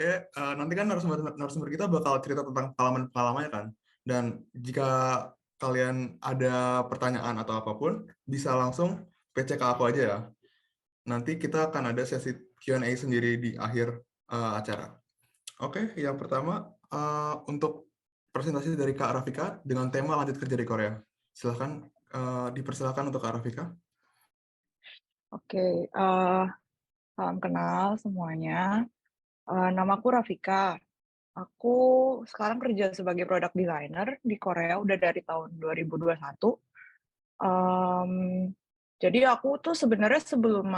Oke, nanti kan narasumber kita bakal cerita tentang pengalaman-pengalamannya kan. Dan jika kalian ada pertanyaan atau apapun, bisa langsung PC ke aku aja ya. Nanti kita akan ada sesi Q&A sendiri di akhir acara. Oke, yang pertama untuk presentasi dari Kak Rafika dengan tema lanjut kerja di Korea. Silahkan dipersilakan untuk Kak Rafika. Oke, salam kenal semuanya. Namaku Rafika. Aku sekarang kerja sebagai product designer di Korea udah dari tahun 2021. Mmm, jadi aku tuh sebenarnya sebelum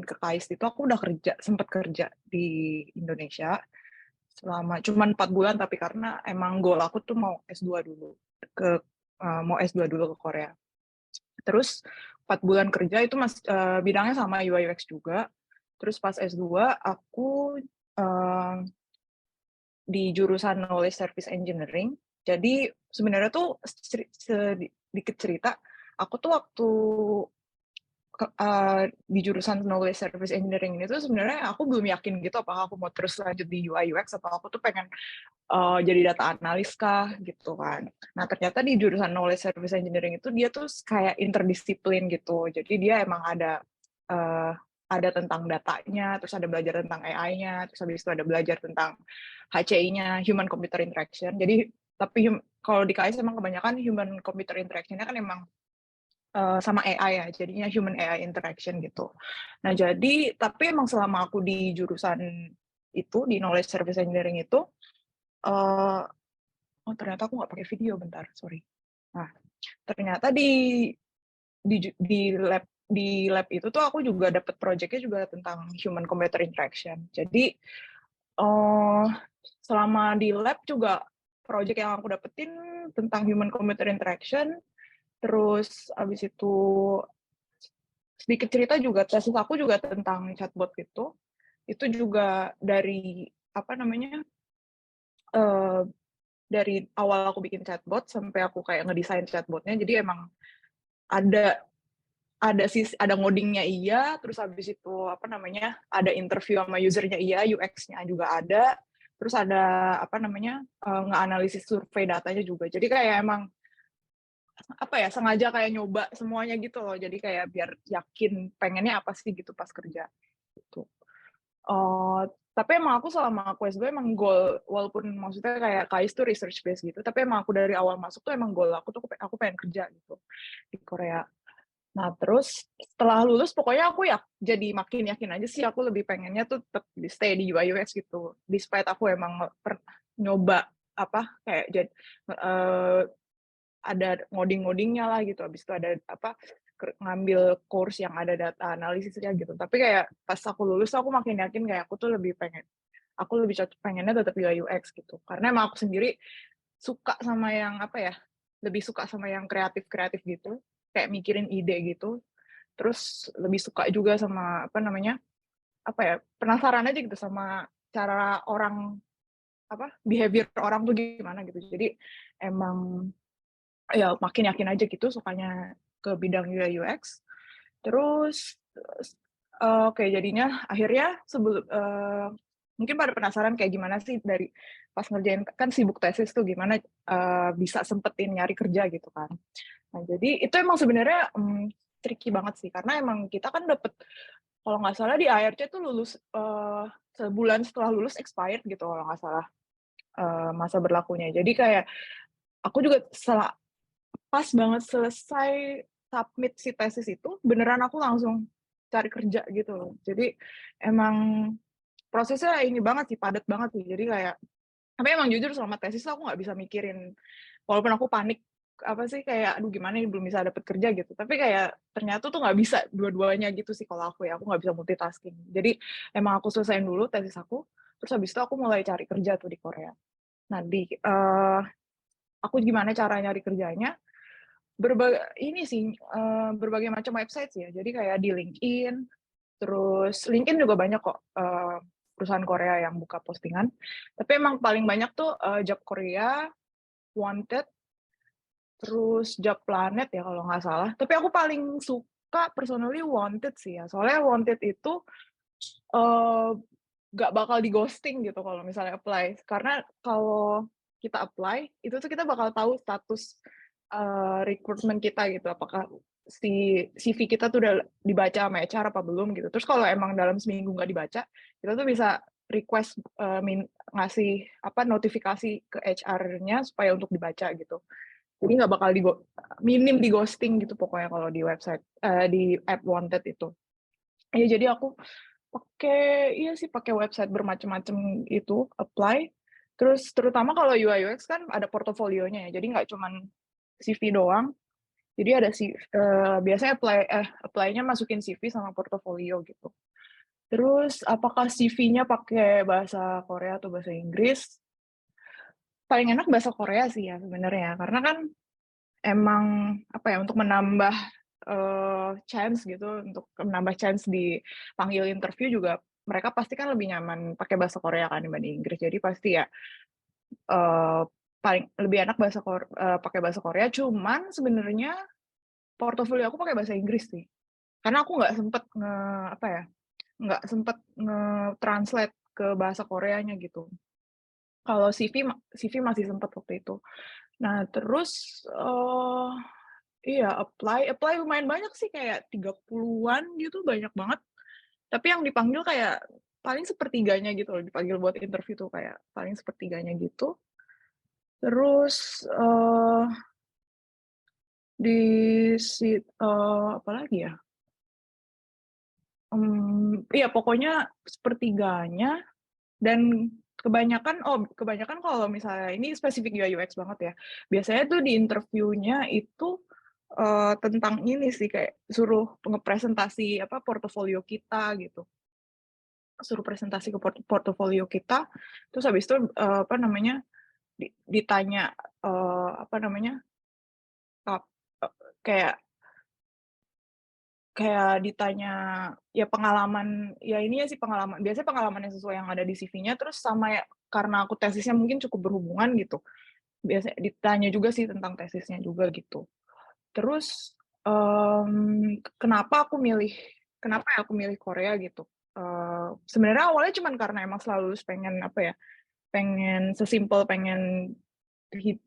ke KAIS itu aku udah sempet kerja di Indonesia selama cuman 4 bulan, tapi karena emang goal aku tuh mau S2 dulu mau S2 dulu ke Korea. Terus 4 bulan kerja itu bidangnya sama UI UX juga. Terus pas S2 aku, eee, di jurusan Knowledge Service Engineering. Jadi sebenarnya tuh sedikit cerita, aku tuh waktu di jurusan Knowledge Service Engineering ini tuh sebenarnya aku belum yakin gitu apakah aku mau terus lanjut di UI UX atau aku tuh pengen jadi data analis kah gitu kan. Nah ternyata di jurusan Knowledge Service Engineering itu dia tuh kayak interdisiplin gitu. Jadi dia emang ada tentang datanya, terus ada belajar tentang AI-nya, terus habis itu ada belajar tentang HCI-nya, Human Computer Interaction. Jadi tapi kalau di KAIS emang kebanyakan Human Computer Interaction-nya kan emang sama AI ya, jadinya Human AI Interaction gitu. Nah jadi tapi emang selama aku di jurusan itu, di Knowledge Service Engineering itu, eee oh ternyata aku nggak pakai video, bentar, sorry. Nah, ternyata di lab itu tuh aku juga dapat project-nya juga tentang human computer interaction. Jadi, eee, selama di lab juga project yang aku dapetin tentang human computer interaction, terus abis itu sedikit cerita juga tesis aku juga tentang chatbot gitu. Itu juga dari, apa namanya, eee dari awal aku bikin chatbot sampai aku kayak ngedesain chatbotnya, jadi emang ada ada ngodingnya iya, terus habis itu apa namanya, ada interview sama usernya iya, UX-nya juga ada, terus ada apa namanya, ngeanalisis survei datanya juga. Jadi kayak emang apa ya, sengaja kayak nyoba semuanya gitu loh, jadi kayak biar yakin pengennya apa sih gitu pas kerja, gitu. Oh, tapi emang aku selama aku S2 emang goal, walaupun maksudnya kayak KAIS tuh research base gitu, tapi emang aku dari awal masuk tuh emang goal aku tuh aku pengen kerja gitu di Korea. Nah, terus setelah lulus pokoknya aku ya jadi makin yakin aja sih aku lebih pengennya tuh tetap stay di UI UX gitu. Despite aku emang pernah nyoba apa kayak ada ngoding-ngodingnya lah gitu, habis itu ada apa, ngambil course yang ada data analisisnya gitu. Tapi kayak pas aku lulus aku makin yakin kayak aku lebih cocok pengennya tetap UI UX gitu. Karena emang aku sendiri suka sama yang apa ya, lebih suka sama yang kreatif-kreatif gitu, kayak mikirin ide gitu. Terus lebih suka juga sama apa namanya, apa ya, penasaran aja gitu sama cara orang apa, behavior orang tuh gimana gitu. Jadi emang ya makin yakin aja gitu sukanya ke bidang UI UX. Terus, oke jadinya akhirnya mungkin pada penasaran kayak gimana sih dari pas ngerjain kan sibuk tesis tuh gimana, bisa sempetin nyari kerja gitu kan. Nah jadi itu emang sebenarnya, tricky banget sih karena emang kita kan dapet kalau nggak salah di ARC tuh lulus, sebulan setelah lulus expired gitu kalau nggak salah, masa berlakunya. Jadi kayak aku juga pas banget selesai submit si tesis itu, beneran aku langsung cari kerja gitu loh. Jadi emang prosesnya ini banget sih, padat banget sih. Jadi kayak tapi emang jujur selama tesis aku nggak bisa mikirin, walaupun aku panik, apa sih, kayak, "Aduh gimana ini belum bisa dapet kerja," gitu. Tapi kayak ternyata tuh nggak bisa dua-duanya gitu sih kalau aku nggak bisa multitasking. Jadi emang aku selesaiin dulu tesis aku, terus habis itu aku mulai cari kerja tuh di Korea. Nah aku gimana cara nyari kerjanya, berbagai macam website sih ya. Jadi kayak di LinkedIn, terus LinkedIn juga banyak kok, perusahaan Korea yang buka postingan. Tapi emang paling banyak tuh, Job Korea, Wanted, terus Job Planet ya kalau nggak salah. Tapi aku paling suka personally Wanted sih ya. Soalnya Wanted itu, eee, nggak bakal di-ghosting gitu kalau misalnya apply. Karena kalau kita apply, itu tuh kita bakal tahu status, rekrutmen kita gitu, apakah si CV kita tuh udah dibaca sama HR apa belum gitu. Terus kalau emang dalam seminggu nggak dibaca, kita tuh bisa request, ngasih notifikasi ke HR-nya supaya untuk dibaca gitu. Jadi nggak bakal minim di-ghosting gitu pokoknya kalau di website di app Wanted itu. Ya jadi aku iya sih pakai website bermacam-macam itu, apply. Terus terutama kalau UI UX kan ada portofolionya ya, jadi nggak cuman CV doang. Jadi ada biasanya apply-nya masukin CV sama portofolio gitu. Terus apakah CV-nya pakai bahasa Korea atau bahasa Inggris? Paling enak bahasa Korea sih ya sebenarnya, karena kan emang untuk menambah, chance gitu, untuk menambah chance dipanggil interview juga mereka pasti kan lebih nyaman pakai bahasa Korea kan dibanding Inggris. Jadi pasti ya, eee, paling lebih enak pakai bahasa Korea, cuman sebenarnya portofolio aku pakai bahasa Inggris sih. Karena aku nggak sempet nge-translate ke bahasa Koreanya gitu. Kalau CV masih sempet waktu itu. Nah terus, iya, apply lumayan banyak sih, kayak 30-an gitu, banyak banget. Tapi yang dipanggil kayak paling sepertiganya gitu loh, dipanggil buat interview tuh kayak paling sepertiganya gitu. Terus, di apalagi ya, iya pokoknya sepertiganya dan kebanyakan kalau misalnya ini spesifik UI UX banget ya, biasanya tuh di interviewnya itu, tentang ini sih, kayak suruh ngepresentasi portofolio kita gitu. Suruh presentasi ke portofolio kita, terus habis itu, ditanya, eee, apa namanya, kap kayak kayak ditanya, ya pengalaman, ya ini ya sih pengalaman, biasanya pengalaman yang sesuai yang ada di CV-nya, terus sama ya karena aku tesisnya mungkin cukup berhubungan gitu, biasanya ditanya juga sih tentang tesisnya juga gitu. Terus, kenapa ya aku milih Korea gitu, sebenarnya awalnya cuman karena emang selalu pengen pengen hit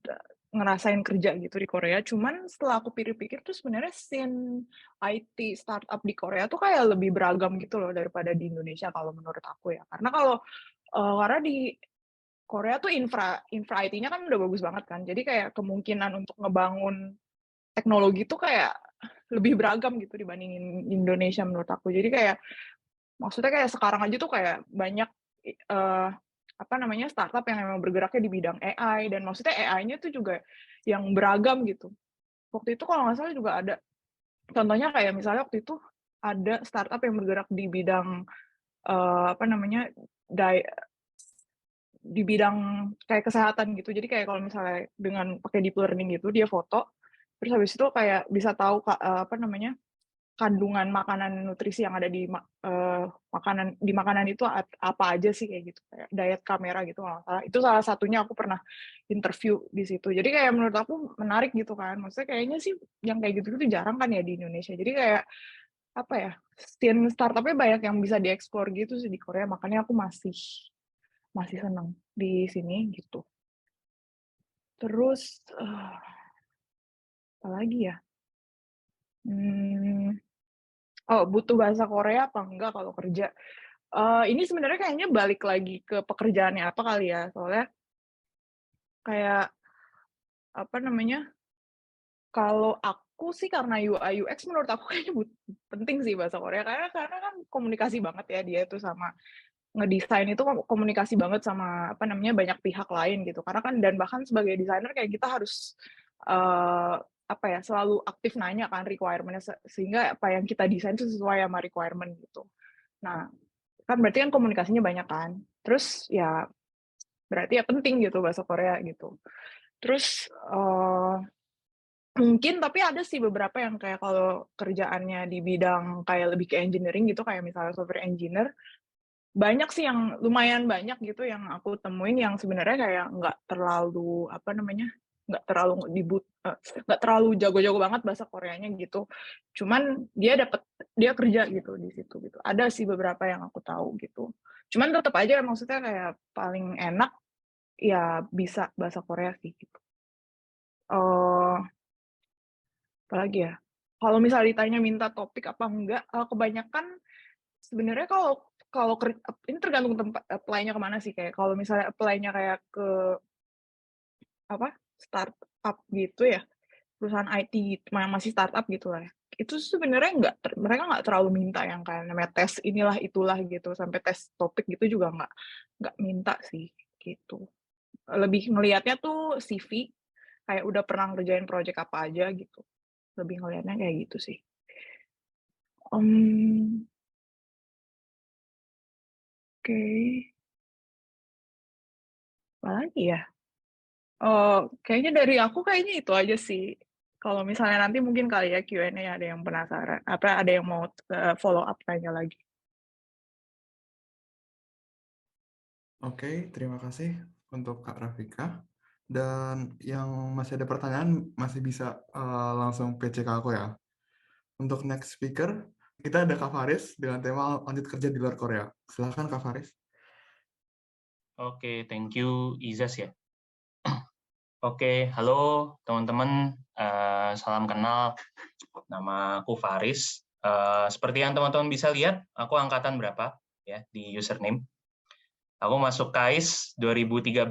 ngerasain kerja gitu di Korea, cuman setelah aku pikir-pikir tuh sebenarnya scene IT startup di Korea tuh kayak lebih beragam gitu loh daripada di Indonesia kalau menurut aku ya. Karena di Korea tuh infra infra IT-nya kan udah bagus banget kan, jadi kayak kemungkinan untuk ngebangun teknologi tuh kayak lebih beragam gitu dibandingin Indonesia menurut aku. Jadi kayak maksudnya kayak sekarang aja tuh kayak banyak, startup yang memang bergeraknya di bidang AI, dan maksudnya AI-nya tuh juga yang beragam gitu. Waktu itu kalau nggak salah juga ada contohnya kayak misalnya waktu itu ada startup yang bergerak di bidang, eee, apa namanya, day di bidang kayak kesehatan gitu. Jadi kayak kalau misalnya dengan pakai deep learning gitu, dia foto, terus habis itu kayak bisa tahu kandungan makanan nutrisi yang ada di makanan itu apa aja sih kayak gitu, kayak diet kamera gitu kalau nggak salah. Itu salah satunya aku pernah interview di situ. Jadi kayak menurut aku menarik gitu kan, maksudnya kayaknya sih yang kayak gitu-gitu jarang kan ya di Indonesia. Jadi kayak, apa ya, scene startup-nya banyak yang bisa dieksplor gitu sih di Korea, makanya aku masih masih seneng di sini gitu. Terus, apalagi ya, mmm, oh butuh bahasa Korea apa enggak kalau kerja? Ini sebenarnya kayaknya balik lagi ke pekerjaannya apa kali ya, soalnya kayak, apa namanya, kalau aku sih karena UI UX menurut aku kayaknya penting sih bahasa Korea, karena kan komunikasi banget ya dia tuh sama ngedesain itu komunikasi banget sama, banyak pihak lain gitu. Karena kan dan bahkan sebagai desainer kayak kita harus, eee, selalu aktif nanya kan requirement-nya sehingga apa yang kita desain itu sesuai sama requirement gitu. Nah, kan berarti kan komunikasinya banyak kan. Terus ya berarti ya penting gitu bahasa Korea gitu. Terus, mungkin tapi ada sih beberapa yang kayak kalau kerjaannya di bidang kayak lebih ke engineering gitu, kayak misalnya software engineer, banyak sih yang lumayan banyak gitu yang aku temuin yang sebenarnya kayak nggak terlalu, nggak terlalu jago-jago banget bahasa Koreanya gitu. Cuman dia kerja gitu di situ gitu. Ada sih beberapa yang aku tahu gitu. Cuman tetap aja maksudnya kayak paling enak ya bisa bahasa Korea sih gitu. Apalagi ya? Kalau misalnya ditanya minta topik apa enggak, kebanyakan sebenarnya kalau kalau ini tergantung tempat apply-nya ke mana sih, kayak kalau misalnya apply-nya kayak ke apa, startup gitu ya, perusahaan IT gitu, masih startup gitu lah ya, itu sebenarnya mereka nggak terlalu minta yang kayak namanya tes inilah itulah gitu, sampai tes topik gitu juga nggak minta sih, gitu. Lebih ngelihatnya tuh CV, kayak udah pernah ngerjain project apa aja gitu, lebih ngelihatnya kayak gitu sih. Oke, apalagi ya? Kayaknya dari aku kayaknya itu aja sih. Kalau misalnya nanti mungkin kali ya Q&A ada yang penasaran, apa ada yang mau follow up tanya lagi. Oke, terima kasih untuk Kak Rafika. Dan yang masih ada pertanyaan masih bisa langsung PC ke aku ya. Untuk next speaker, kita ada Kak Faris dengan tema lanjut kerja di luar Korea. Silahkan Kak Faris. Oke, thank you Izas ya. Oke, halo teman-teman, salam kenal. Nama aku Faris. Seperti yang teman-teman bisa lihat, aku angkatan berapa ya di username. Aku masuk KAIS 2013,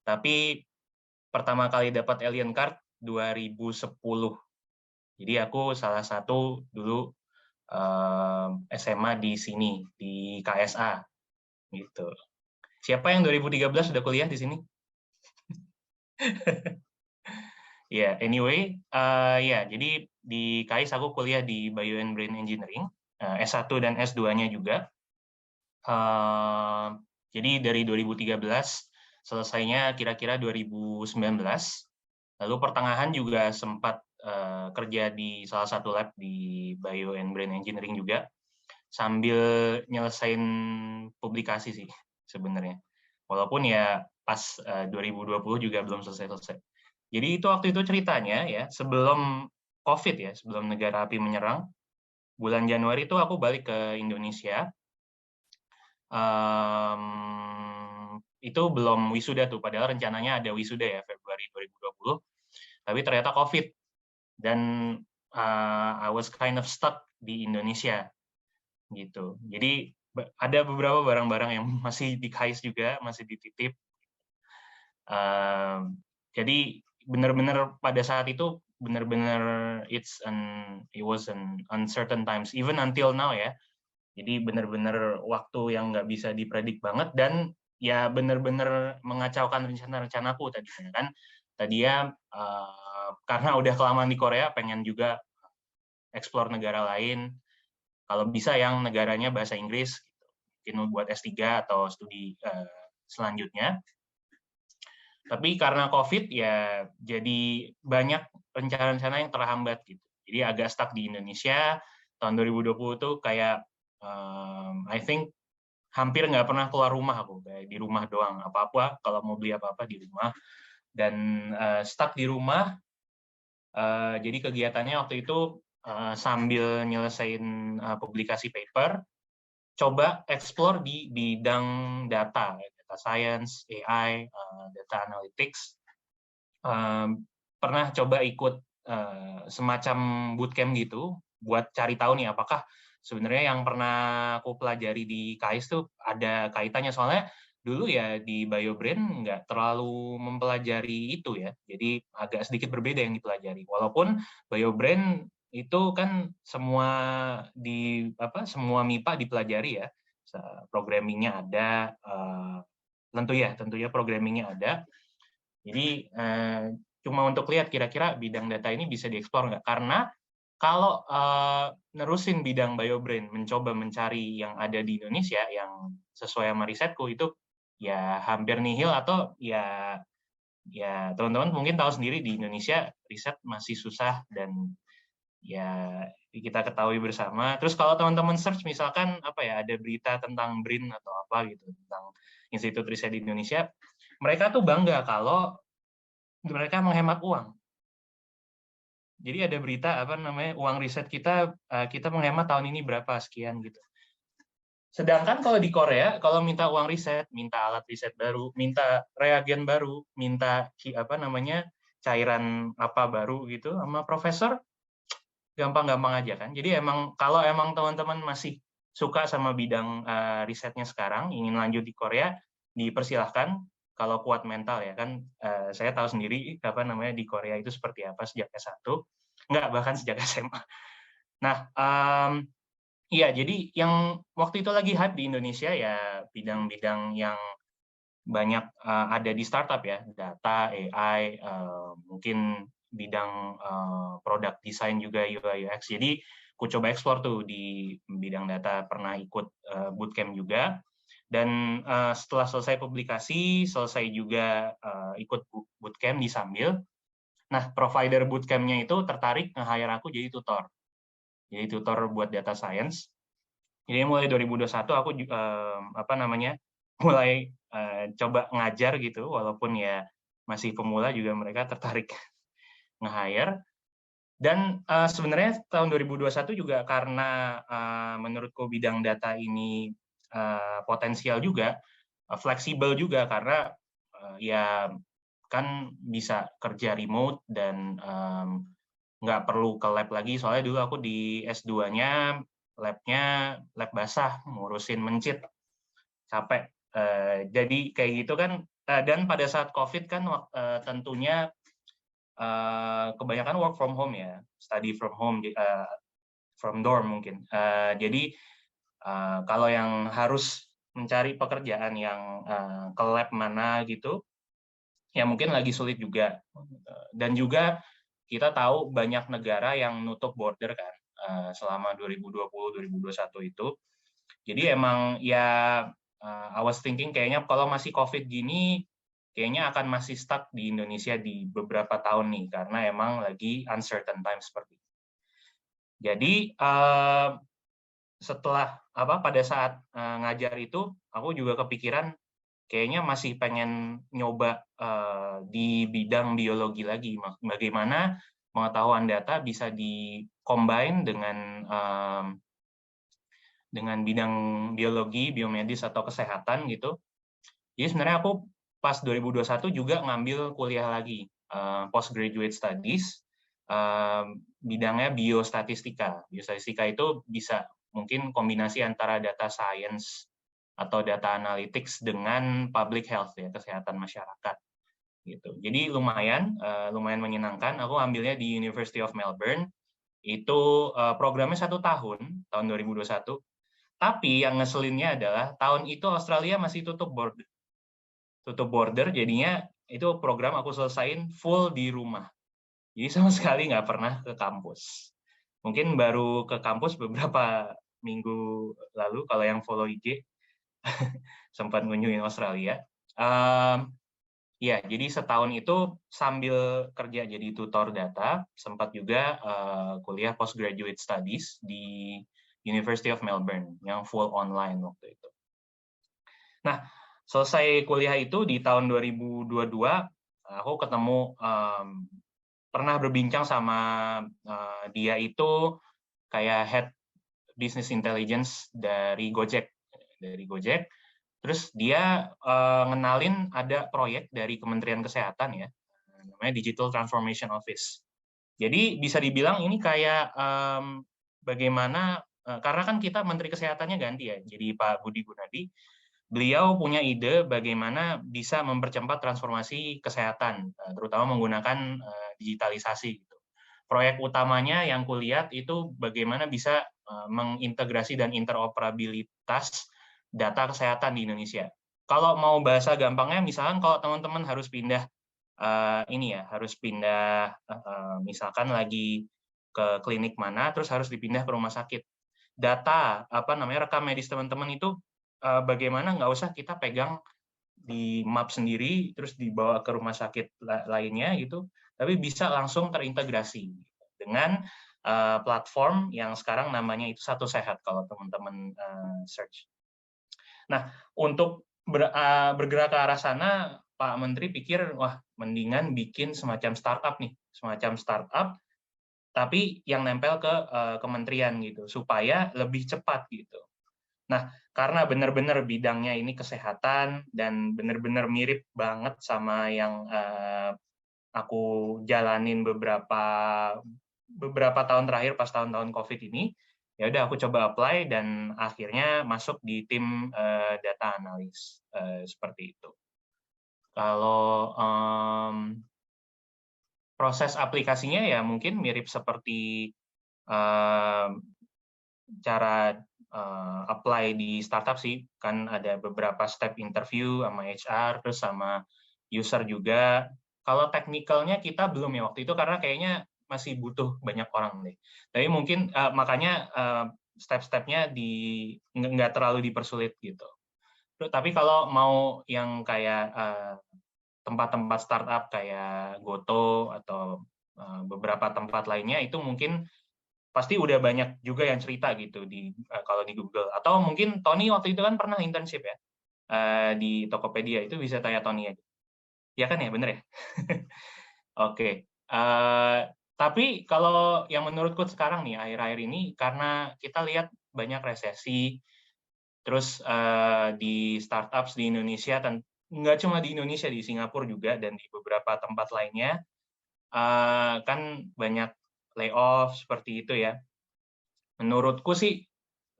tapi pertama kali dapat alien card 2010. Jadi aku salah satu dulu SMA di sini, di KSA gitu. Siapa yang 2013 sudah kuliah di sini? Ya, anyway, jadi di KAIS aku kuliah di Bio and Brain Engineering, S1 dan S2-nya juga. Jadi dari 2013, selesainya kira-kira 2019. Lalu pertengahan juga sempat kerja di salah satu lab di Bio and Brain Engineering juga, sambil nyelesain publikasi sih sebenarnya. Walaupun ya pas 2020 juga belum selesai-selesai. Jadi itu waktu itu ceritanya ya, sebelum COVID ya, sebelum negara api menyerang, bulan Januari itu aku balik ke Indonesia. Itu belum wisuda tuh, padahal rencananya ada wisuda ya Februari 2020, tapi ternyata COVID dan I was kind of stuck di Indonesia gitu. Jadi ada beberapa barang-barang yang masih di KAIS juga, masih dititip. Jadi benar-benar pada saat itu benar-benar it was an uncertain times even until now ya. Jadi benar-benar waktu yang nggak bisa dipredik banget dan ya benar-benar mengacaukan rencana-rencanaku tadinya kan. Tadinya karena udah kelamaan di Korea pengen juga explore negara lain. Kalau bisa yang negaranya bahasa Inggris gitu. Mungkin buat S3 atau studi selanjutnya. Tapi karena COVID ya jadi banyak rencana-rencana yang terhambat gitu. Jadi agak stuck di Indonesia. Tahun 2020 tuh kayak I think hampir nggak pernah keluar rumah aku, kayak di rumah doang. Apa-apa kalau mau beli apa-apa di rumah dan stuck di rumah. Jadi kegiatannya waktu itu sambil nyelesain publikasi paper, coba explore di bidang data science, AI, data analytics. Pernah coba ikut semacam bootcamp gitu buat cari tahu nih apakah sebenarnya yang pernah aku pelajari di KAIS tuh ada kaitannya, soalnya dulu ya di BioBrain nggak terlalu mempelajari itu ya, jadi agak sedikit berbeda yang dipelajari. Walaupun BioBrain itu kan semua semua MIPA dipelajari ya, programmingnya ada, tentunya programmingnya ada. Jadi cuma untuk lihat kira-kira bidang data ini bisa dieksplor nggak? Karena kalau nerusin bidang BioBrain, mencoba mencari yang ada di Indonesia yang sesuai sama risetku itu ya hampir nihil, atau ya teman-teman mungkin tahu sendiri di Indonesia riset masih susah dan ya kita ketahui bersama. Terus kalau teman-teman search misalkan apa ya, ada berita tentang BRIN atau apa gitu tentang Institut Riset di Indonesia, mereka tuh bangga kalau mereka menghemat uang. Jadi ada berita uang riset kita menghemat tahun ini berapa sekian gitu. Sedangkan kalau di Korea, kalau minta uang riset, minta alat riset baru, minta reagen baru, minta cairan apa baru gitu sama profesor, gampang-gampang aja kan. Jadi kalau teman-teman masih suka sama bidang risetnya sekarang, ingin lanjut di Korea, dipersilahkan. Kalau kuat mental ya kan, saya tahu sendiri di Korea itu seperti apa sejak S1, enggak, bahkan sejak SMA. Nah, iya, jadi yang waktu itu lagi hype di Indonesia ya bidang-bidang yang banyak ada di startup ya, data, AI, mungkin bidang product design juga UI UX. Jadi aku coba explore tuh di bidang data, pernah ikut bootcamp juga. Dan setelah selesai publikasi, selesai juga ikut bootcamp di Sambil. Nah, provider bootcamp-nya itu tertarik nge-hire aku jadi tutor. Jadi tutor buat data science. Jadi mulai 2021 aku mulai coba ngajar gitu, walaupun ya masih pemula juga mereka tertarik nge-hire. Dan sebenarnya tahun 2021 juga karena menurutku bidang data ini potensial juga, fleksibel juga karena ya kan bisa kerja remote dan nggak perlu ke lab lagi, soalnya dulu aku di S2-nya lab basah, ngurusin mencit, capek. Jadi kayak gitu kan, dan pada saat COVID kan tentunya kebanyakan work from home ya, study from home, from dorm mungkin. Jadi kalau yang harus mencari pekerjaan yang ke lab mana gitu, ya mungkin lagi sulit juga. Dan juga kita tahu banyak negara yang nutup border kan selama 2020-2021 itu. Jadi emang ya I was thinking kayaknya kalau masih COVID gini, kayaknya akan masih stuck di Indonesia di beberapa tahun nih, karena emang lagi uncertain time seperti itu. Jadi setelah pada saat ngajar itu, aku juga kepikiran kayaknya masih pengen nyoba di bidang biologi lagi. Bagaimana pengetahuan data bisa di-combine dengan bidang biologi, biomedis, atau kesehatan gitu. Jadi sebenarnya aku pas 2021 juga ngambil kuliah lagi, postgraduate studies, bidangnya biostatistika. Biostatistika itu bisa mungkin kombinasi antara data science atau data analytics dengan public health ya, kesehatan masyarakat gitu. Jadi lumayan menyenangkan. Aku ambilnya di University of Melbourne. Itu programnya 1 tahun 2021. Tapi yang ngeselinnya adalah tahun itu Australia masih tutup border, jadinya itu program aku selesain full di rumah. Jadi sama sekali nggak pernah ke kampus. Mungkin baru ke kampus beberapa minggu lalu kalau yang follow IG. Sempat ngunjungin Australia. Ya, jadi setahun itu sambil kerja jadi tutor data, sempat juga kuliah postgraduate studies di University of Melbourne yang full online waktu itu. Nah, selesai kuliah itu di tahun 2022, aku ketemu pernah berbincang sama dia itu kayak head business intelligence dari Gojek. Terus dia ngenalin ada proyek dari Kementerian Kesehatan ya, namanya Digital Transformation Office. Jadi bisa dibilang ini kayak bagaimana, karena kan kita Menteri Kesehatannya ganti ya, jadi Pak Budi Gunadi. Beliau punya ide bagaimana bisa mempercepat transformasi kesehatan, terutama menggunakan digitalisasi. Proyek utamanya yang kulihat itu bagaimana bisa mengintegrasi dan interoperabilitas data kesehatan di Indonesia. Kalau mau bahasa gampangnya, misalkan kalau teman-teman harus pindah misalkan lagi ke klinik mana, terus harus dipindah ke rumah sakit. Data rekam medis teman-teman itu bagaimana nggak usah kita pegang di map sendiri, terus dibawa ke rumah sakit lainnya gitu, tapi bisa langsung terintegrasi dengan platform yang sekarang namanya itu Satu Sehat kalau teman-teman search. Nah, untuk bergerak ke arah sana, Pak Menteri pikir, wah mendingan bikin semacam startup nih, tapi yang nempel ke kementerian gitu, supaya lebih cepat gitu. Nah, karena benar-benar bidangnya ini kesehatan dan benar-benar mirip banget sama yang aku jalanin beberapa tahun terakhir pas tahun-tahun COVID ini, ya udah aku coba apply dan akhirnya masuk di tim data analis seperti itu. Kalau proses aplikasinya ya mungkin mirip seperti cara apply di startup sih, kan ada beberapa step interview sama HR, terus sama user juga. Kalau technical-nya kita belum ya waktu itu, karena kayaknya masih butuh banyak orang deh. Tapi mungkin makanya step-stepnya nggak terlalu dipersulit gitu. Tapi kalau mau yang kayak tempat-tempat startup kayak Goto atau beberapa tempat lainnya, itu mungkin pasti udah banyak juga yang cerita gitu kalau di Google. Atau mungkin Tony waktu itu kan pernah internship ya di Tokopedia, itu bisa tanya Tony aja. Ya kan ya, bener ya? Oke. Tapi kalau yang menurutku sekarang nih, akhir-akhir ini, karena kita lihat banyak resesi, terus di startups di Indonesia, nggak cuma di Indonesia, di Singapura juga, dan di beberapa tempat lainnya, kan banyak layoff seperti itu ya. Menurutku sih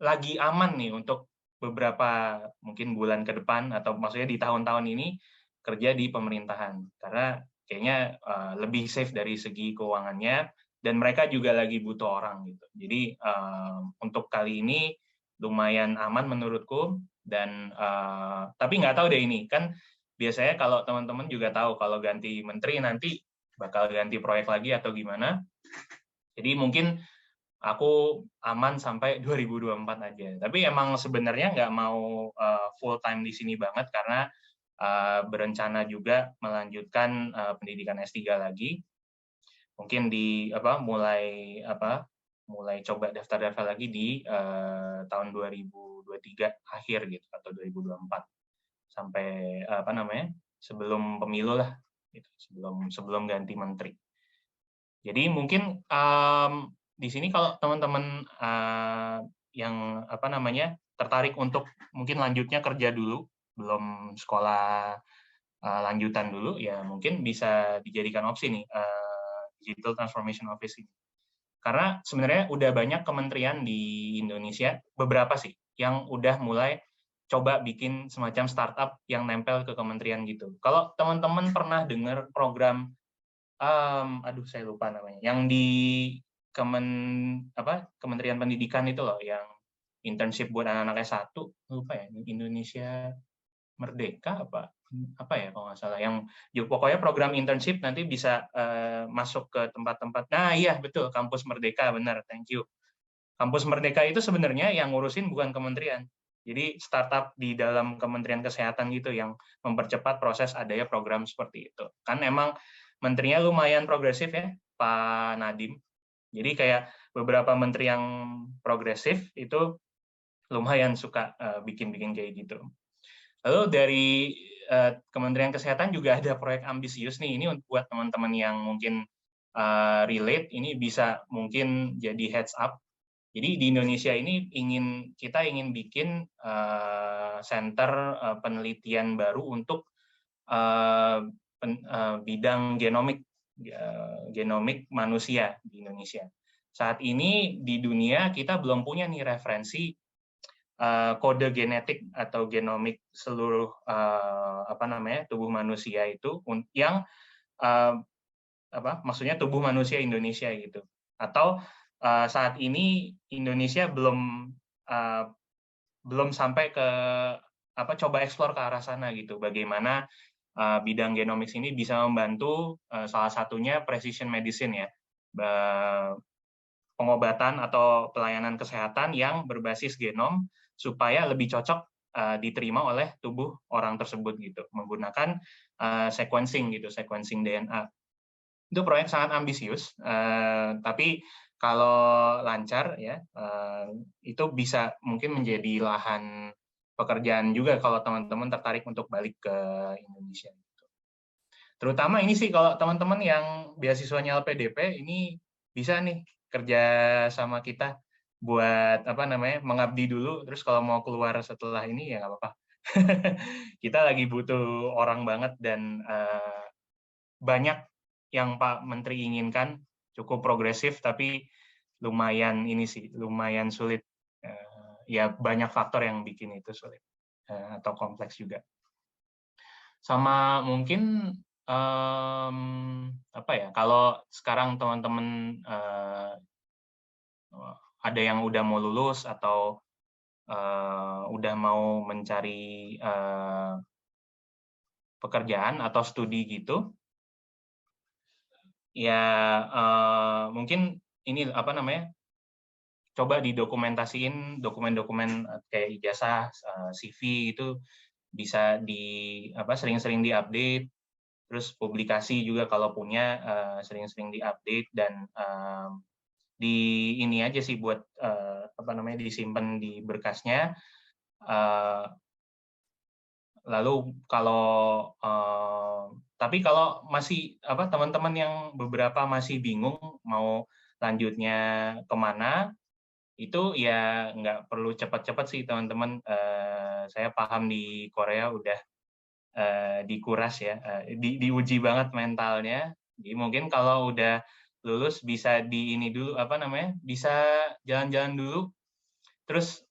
lagi aman nih untuk beberapa mungkin bulan ke depan, atau maksudnya di tahun-tahun ini kerja di pemerintahan, karena kayaknya lebih safe dari segi keuangannya, dan mereka juga lagi butuh orang gitu. Jadi untuk kali ini lumayan aman menurutku, dan tapi nggak tahu deh, ini kan biasanya kalau teman-teman juga tahu kalau ganti menteri nanti bakal ganti proyek lagi atau gimana. Jadi mungkin aku aman sampai 2024 aja. Tapi emang sebenarnya nggak mau full time di sini banget, karena berencana juga melanjutkan pendidikan S3 lagi. Mungkin mulai coba daftar-daftar lagi di tahun 2023 akhir gitu, atau 2024, sampai sebelum pemilu lah gitu, sebelum ganti menteri. Jadi mungkin di sini kalau teman-teman yang tertarik untuk mungkin lanjutnya kerja dulu, belum sekolah lanjutan dulu, ya mungkin bisa dijadikan opsi nih Digital Transformation Office ini. Karena sebenarnya udah banyak kementerian di Indonesia, beberapa sih, yang udah mulai coba bikin semacam startup yang nempel ke kementerian gitu. Kalau teman-teman pernah dengar program saya lupa namanya, yang di Kementerian Pendidikan itu loh, yang internship buat anak-anak S1, lupa ya, Indonesia Merdeka apa ya kalau nggak salah, yang pokoknya program internship nanti bisa masuk ke tempat-tempat. Nah iya betul, Kampus Merdeka, benar, thank you. Kampus Merdeka itu sebenarnya yang ngurusin bukan kementerian, jadi startup di dalam Kementerian Kesehatan gitu yang mempercepat proses adanya program seperti itu. Kan emang menterinya lumayan progresif ya, Pak Nadiem. Jadi kayak beberapa menteri yang progresif itu lumayan suka bikin-bikin kayak gitu. Lalu dari Kementerian Kesehatan juga ada proyek ambisius nih, ini buat teman-teman yang mungkin relate, ini bisa mungkin jadi heads up. Jadi di Indonesia ini kita ingin bikin center penelitian baru untuk bidang genomik manusia di Indonesia. Saat ini di dunia kita belum punya nih referensi kode genetik atau genomik seluruh tubuh manusia itu, yang maksudnya tubuh manusia Indonesia gitu. Atau saat ini Indonesia belum sampai ke coba eksplor ke arah sana gitu. Bagaimana bidang genomics ini bisa membantu salah satunya precision medicine ya, pengobatan atau pelayanan kesehatan yang berbasis genom supaya lebih cocok diterima oleh tubuh orang tersebut gitu, menggunakan sequencing DNA. Itu proyek sangat ambisius, tapi kalau lancar ya itu bisa mungkin menjadi lahan pekerjaan juga kalau teman-teman tertarik untuk balik ke Indonesia. Terutama ini sih kalau teman-teman yang beasiswanya LPDP ini bisa nih kerja sama kita buat apa namanya mengabdi dulu, terus kalau mau keluar setelah ini ya nggak apa-apa. Kita lagi butuh orang banget dan banyak yang Pak Menteri inginkan, cukup progresif tapi lumayan ini sih, lumayan sulit. Ya banyak faktor yang bikin itu sulit atau kompleks juga. Sama mungkin apa ya? Kalau sekarang teman-teman ada yang udah mau lulus atau udah mau mencari pekerjaan atau studi gitu, ya mungkin ini apa namanya? Coba didokumentasiin dokumen-dokumen kayak ijazah, CV itu bisa sering-sering diupdate, terus publikasi juga kalau punya sering-sering diupdate dan di ini aja sih buat apa namanya disimpan di berkasnya. Lalu tapi kalau masih apa teman-teman yang beberapa masih bingung mau lanjutnya kemana, itu ya nggak perlu cepat-cepat sih teman-teman. Saya paham di Korea udah dikuras ya, diuji banget mentalnya. Jadi mungkin kalau udah lulus bisa di ini dulu apa namanya, bisa jalan-jalan dulu. Terus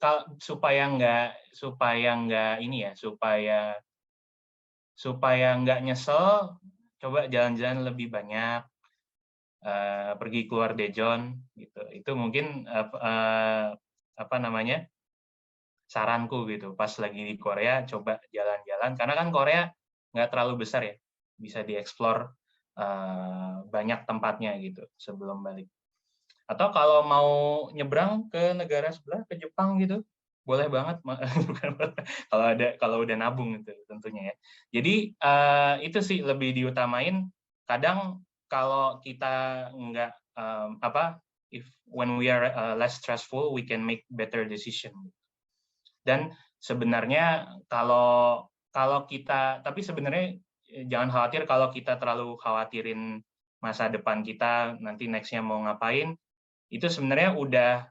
supaya nggak ini ya, supaya nggak nyesel, coba jalan-jalan lebih banyak, pergi keluar Daejeon gitu. Itu mungkin apa namanya saranku gitu. Pas lagi di Korea coba jalan-jalan karena kan Korea nggak terlalu besar ya, bisa dieksplor banyak tempatnya gitu sebelum balik. Atau kalau mau nyebrang ke negara sebelah, ke Jepang gitu, boleh banget. kalau udah nabung gitu tentunya ya. Jadi itu sih lebih diutamain. Kadang kalau kita nggak when we are less stressful, we can make better decision. Dan sebenarnya tapi sebenarnya jangan khawatir kalau kita terlalu khawatirin masa depan kita, nanti next-nya mau ngapain, itu sebenarnya udah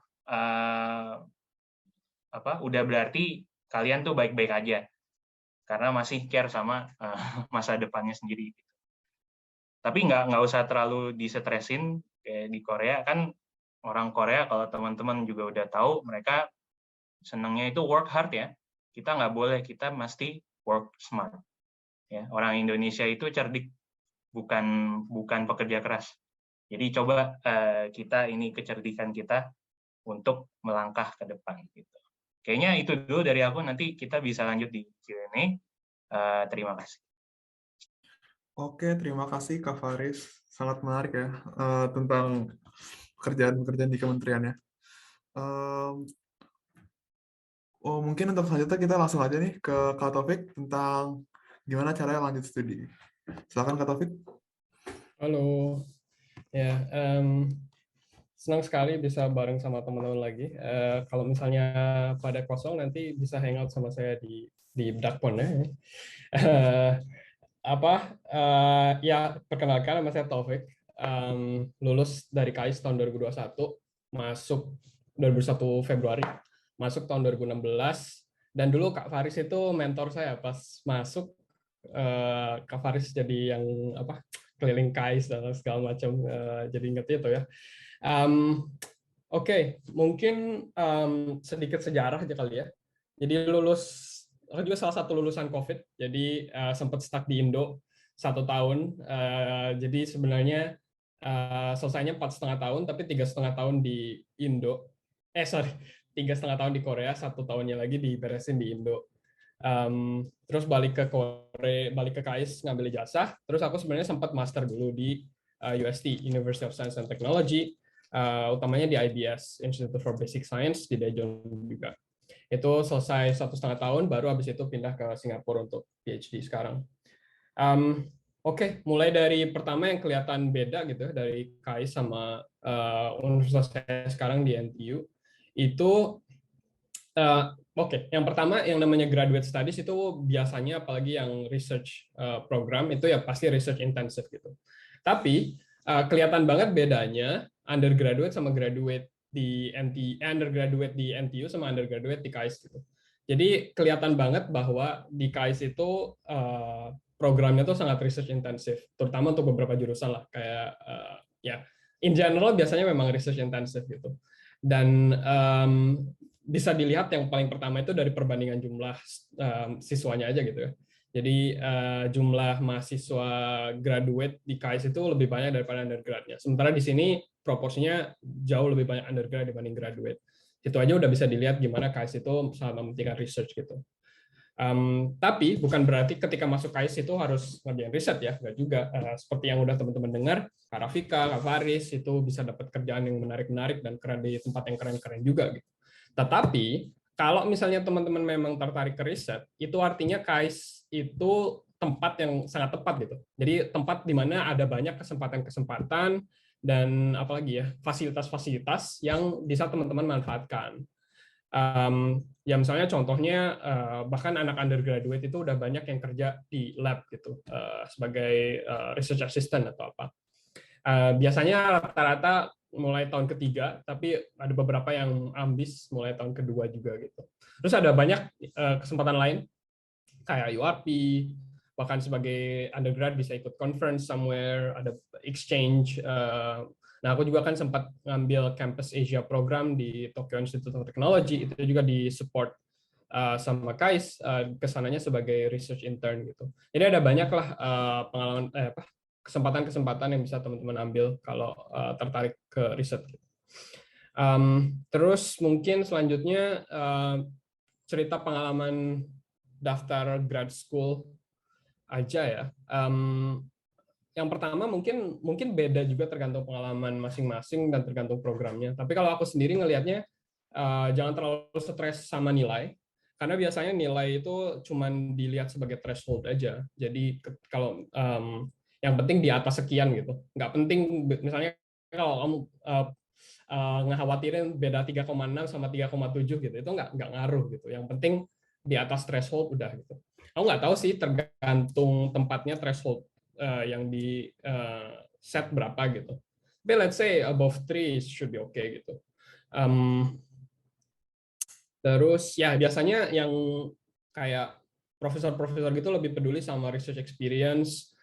berarti kalian tuh baik-baik aja karena masih care sama masa depannya sendiri. Tapi nggak usah terlalu disetresin kayak di Korea kan, orang Korea kalau teman-teman juga udah tahu mereka senangnya itu work hard ya. Kita nggak boleh, kita mesti work smart. Ya, orang Indonesia itu cerdik, bukan pekerja keras. Jadi coba kita ini kecerdikan kita untuk melangkah ke depan gitu. Kayaknya itu dulu dari aku, nanti kita bisa lanjut di Q&A. Terima kasih. Oke, terima kasih Kak Faris. Sangat menarik ya tentang pekerjaan-pekerjaan di kementeriannya. Mungkin untuk selanjutnya kita langsung aja nih ke Kak Taufik tentang gimana caranya lanjut studi. Silakan Kak Taufik. Halo, ya senang sekali bisa bareng sama teman-teman lagi. Kalau misalnya pada kosong nanti bisa hangout sama saya di Dakpon ya. Ya perkenalkan nama saya Taufik, lulus dari KAIS tahun 2021, masuk 2021 Februari, masuk tahun 2016, dan dulu Kak Faris itu mentor saya pas masuk. Kak Faris jadi yang keliling KAIS dan segala macam, jadi inget itu ya. Oke, mungkin sedikit sejarah aja kali ya. Jadi aku juga salah satu lulusan COVID, jadi sempat stuck di Indo 1 tahun. Jadi sebenarnya selesainya 4,5 tahun, tapi 3,5 tahun di Indo. 3,5 tahun di Korea, 1 tahunnya lagi diberesin di Indo. Terus balik ke Korea, balik ke KAIS ngambil ijazah. Terus aku sebenarnya sempat master dulu di UST, University of Science and Technology, utamanya di IBS, Institute for Basic Science di Daejeon juga. Itu selesai 1,5 tahun, baru habis itu pindah ke Singapura untuk PhD sekarang. Oke, mulai dari pertama yang kelihatan beda gitu dari KAIS sama universitas saya sekarang di NTU, itu Oke, yang pertama yang namanya graduate studies itu biasanya apalagi yang research program itu ya pasti research intensive gitu. Tapi kelihatan banget bedanya undergraduate sama graduate di undergraduate di NTU sama undergraduate di KAIS gitu. Jadi kelihatan banget bahwa di KAIS itu programnya tuh sangat research intensive, terutama untuk beberapa jurusan lah kayak ya in general biasanya memang research intensive gitu. Dan bisa dilihat yang paling pertama itu dari perbandingan jumlah siswanya aja gitu ya. Jadi jumlah mahasiswa graduate di KAIS itu lebih banyak daripada undergrad-nya. Sementara di sini proporsinya jauh lebih banyak undergrad dibanding graduate. Itu aja udah bisa dilihat gimana KAIS itu sangat mementingkan research gitu. Tapi bukan berarti ketika masuk KAIS itu harus ngerjain riset ya, nggak juga. Seperti yang udah teman-teman dengar, Kak Rafika, Kak Faris itu bisa dapat kerjaan yang menarik-menarik dan keren di tempat yang keren-keren juga gitu. Tetapi kalau misalnya teman-teman memang tertarik ke riset, itu artinya KAIS itu tempat yang sangat tepat gitu. Jadi tempat di mana ada banyak kesempatan-kesempatan dan apalagi ya fasilitas-fasilitas yang bisa teman-teman manfaatkan. Ya misalnya contohnya bahkan anak undergraduate itu udah banyak yang kerja di lab gitu sebagai research assistant atau apa. Biasanya rata-rata mulai tahun ketiga, tapi ada beberapa yang ambis mulai tahun kedua juga gitu. Terus ada banyak kesempatan lain kayak URP, bahkan sebagai undergrad bisa ikut conference somewhere, ada exchange. Nah, aku juga kan sempat ngambil Campus Asia program di Tokyo Institute of Technology, itu juga di-support sama KAIS, kesananya sebagai research intern gitu. Jadi ada banyak lah pengalaman kesempatan-kesempatan yang bisa teman-teman ambil kalau tertarik ke riset. Terus mungkin selanjutnya cerita pengalaman daftar grad school aja ya. Yang pertama mungkin beda juga tergantung pengalaman masing-masing dan tergantung programnya. Tapi kalau aku sendiri ngelihatnya jangan terlalu stres sama nilai. Karena biasanya nilai itu cuman dilihat sebagai threshold aja. Jadi kalau yang penting di atas sekian gitu. Nggak penting misalnya kalau kamu ngekhawatirin beda 3,6 sama 3,7 gitu, itu nggak ngaruh gitu. Yang penting di atas threshold udah gitu. Aku nggak tahu sih tergantung tempatnya threshold yang di set berapa gitu. Tapi let's say above 3 should be okay gitu. Terus ya biasanya yang kayak profesor-profesor gitu lebih peduli sama research experience,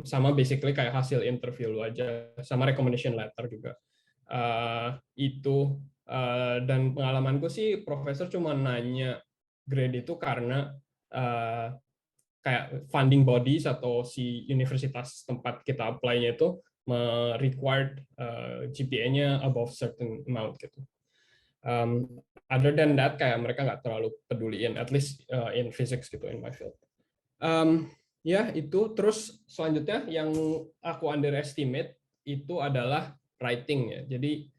sama basically kayak hasil interview lu aja, sama recommendation letter juga. Dan pengalamanku sih profesor cuma nanya grade itu karena kayak funding bodies atau si universitas tempat kita apply-nya itu required GPA-nya above certain amount gitu. Other than that, kayak mereka nggak terlalu peduliin, at least in physics gitu, in my field. Ya, itu. Terus selanjutnya yang aku underestimate itu adalah writing ya. Jadi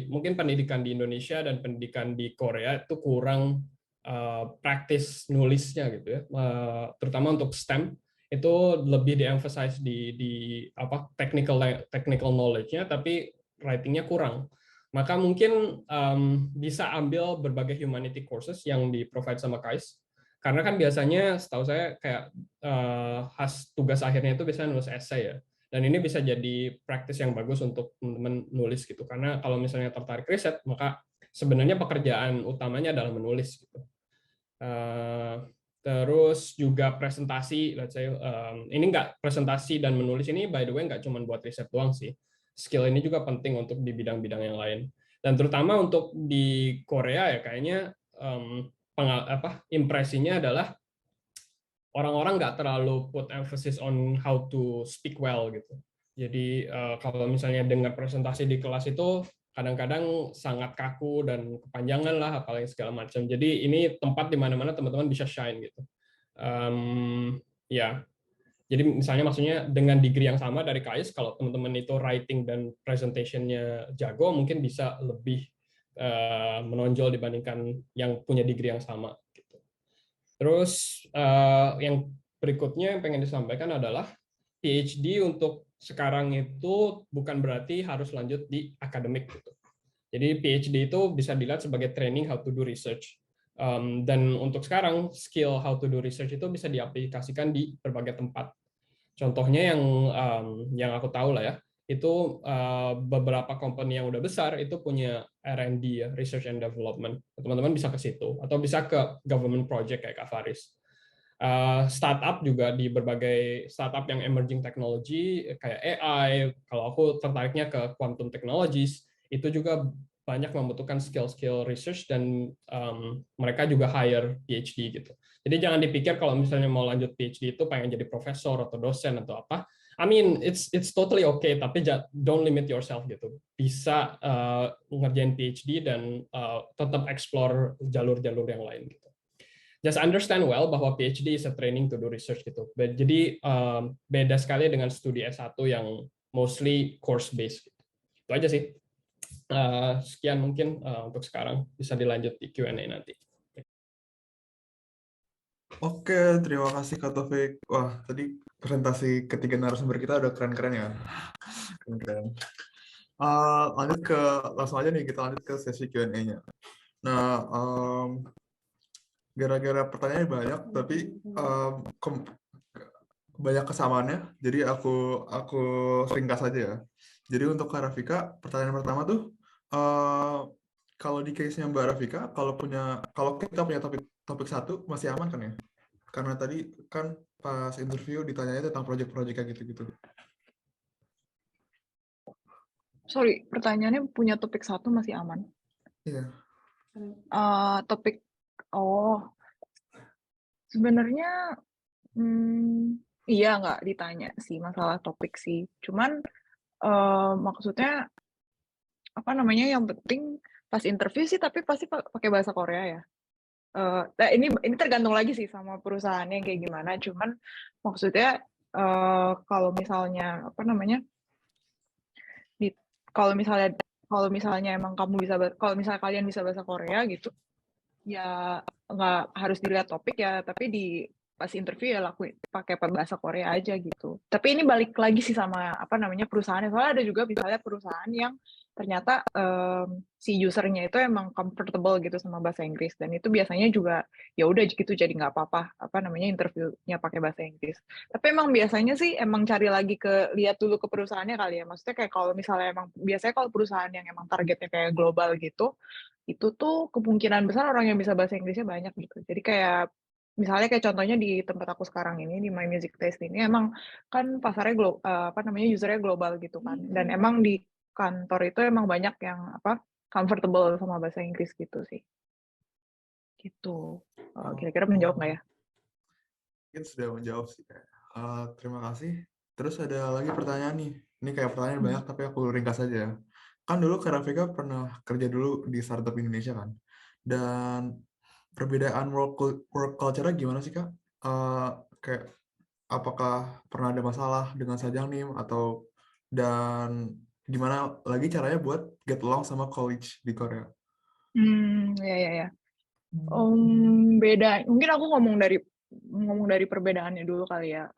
mungkin pendidikan di Indonesia dan pendidikan di Korea itu kurang praktis nulisnya gitu ya. Terutama untuk STEM itu lebih di-emphasize di technical knowledge-nya, tapi writing-nya kurang. Maka mungkin bisa ambil berbagai humanity courses yang di-provide sama KAIS. Karena kan biasanya setahu saya kayak tugas akhirnya itu biasanya nulis essay ya. Dan ini bisa jadi praktis yang bagus untuk teman-teman nulis gitu. Karena kalau misalnya tertarik riset, maka sebenarnya pekerjaan utamanya adalah menulis gitu. Terus juga presentasi, let's say, ini nggak presentasi dan menulis ini by the way nggak cuma buat riset doang sih. Skill ini juga penting untuk di bidang-bidang yang lain. Dan terutama untuk di Korea ya kayaknya impresinya adalah orang-orang nggak terlalu put emphasis on how to speak well gitu. Jadi kalau misalnya dengar presentasi di kelas itu kadang-kadang sangat kaku dan kepanjangan lah, apalagi segala macam. Jadi ini tempat di mana-mana teman-teman bisa shine gitu. Ya, jadi misalnya maksudnya dengan degree yang sama dari KAIS, kalau teman-teman itu writing dan presentation-nya jago, mungkin bisa lebih menonjol dibandingkan yang punya degree yang sama. Gitu. Terus yang berikutnya yang pengen disampaikan adalah PhD untuk sekarang itu bukan berarti harus lanjut di akademik gitu. Jadi PhD itu bisa dilihat sebagai training how to do research. Dan untuk sekarang skill how to do research itu bisa diaplikasikan di berbagai tempat. Contohnya yang aku tahu lah ya, itu beberapa company yang udah besar itu punya R&D ya, research and development. Teman-teman bisa ke situ atau bisa ke government project kayak Kak Faris. Startup juga di berbagai startup yang emerging technology kayak AI. Kalau aku tertariknya ke quantum technologies, itu juga banyak membutuhkan skill-skill research dan mereka juga hire PhD gitu. Jadi jangan dipikir kalau misalnya mau lanjut PhD itu pengen jadi profesor atau dosen atau apa. I mean it's totally okay, tapi don't limit yourself gitu. Bisa ngerjain PhD dan tetap explore jalur-jalur yang lain gitu. Just understand well bahwa PhD is a training to do research gitu. Jadi beda sekali dengan studi S1 yang mostly course based. Gitu. Itu aja sih. Sekian mungkin untuk sekarang, bisa dilanjut di Q&A nanti. Oke, terima kasih Kak Taufik. Wah, tadi presentasi ketiga narasumber kita udah keren-keren ya. Keren-keren. Langsung aja nih, kita lanjut ke sesi Q&A-nya. Nah, gara-gara pertanyaannya banyak, tapi banyak kesamaannya, jadi aku ringkas aja ya. Jadi untuk Kak Rafika, pertanyaan pertama tuh, kalau di case-nya Mbak Rafika, kalau kita punya topik satu masih aman kan ya? Karena tadi kan pas interview ditanyanya tentang project-project kayak gitu-gitu. Sorry, pertanyaannya punya topik satu masih aman. Iya. Topik, sebenarnya iya nggak ditanya sih masalah topik sih. Cuman maksudnya apa namanya, yang penting pas interview sih tapi pasti pakai bahasa Korea ya. Nah ini tergantung lagi sih sama perusahaannya kayak gimana. Cuman maksudnya kalau misalnya apa namanya, kalau misalnya emang kalau misalnya kalian bisa bahasa Korea gitu, ya nggak harus dilihat topik ya, tapi pas interview ya lakuin pakai bahasa Korea aja gitu. Tapi ini balik lagi sih sama apa namanya perusahaannya. Soalnya ada juga misalnya perusahaan yang ternyata si usernya itu emang comfortable gitu sama bahasa Inggris, dan itu biasanya juga ya udah gitu, jadi nggak apa-apa apa namanya interviewnya pakai bahasa Inggris. Tapi emang biasanya sih emang cari lagi lihat dulu ke perusahaannya kali ya. Maksudnya kayak kalau misalnya emang biasanya kalau perusahaan yang emang targetnya kayak global gitu, itu tuh kemungkinan besar orang yang bisa bahasa Inggrisnya banyak gitu. Jadi kayak misalnya kayak contohnya di tempat aku sekarang ini di My Music Taste ini emang kan pasarnya apa namanya usernya global gitu kan. Dan emang di kantor itu emang banyak yang apa comfortable sama bahasa Inggris gitu sih. Gitu. Kira-kira menjawab nggak ya? Mungkin sudah menjawab sih. Terima kasih. Terus ada lagi pertanyaan nih. Ini kayak pertanyaan banyak tapi aku ringkas aja ya. Kan dulu Kak Rafika pernah kerja dulu di startup Indonesia kan. Dan perbedaan work culture-nya gimana sih Kak? Kayak apakah pernah ada masalah dengan Sajangnim dan gimana lagi caranya buat get along sama college di Korea? Ya. Beda. Mungkin aku ngomong dari perbedaannya dulu kali ya.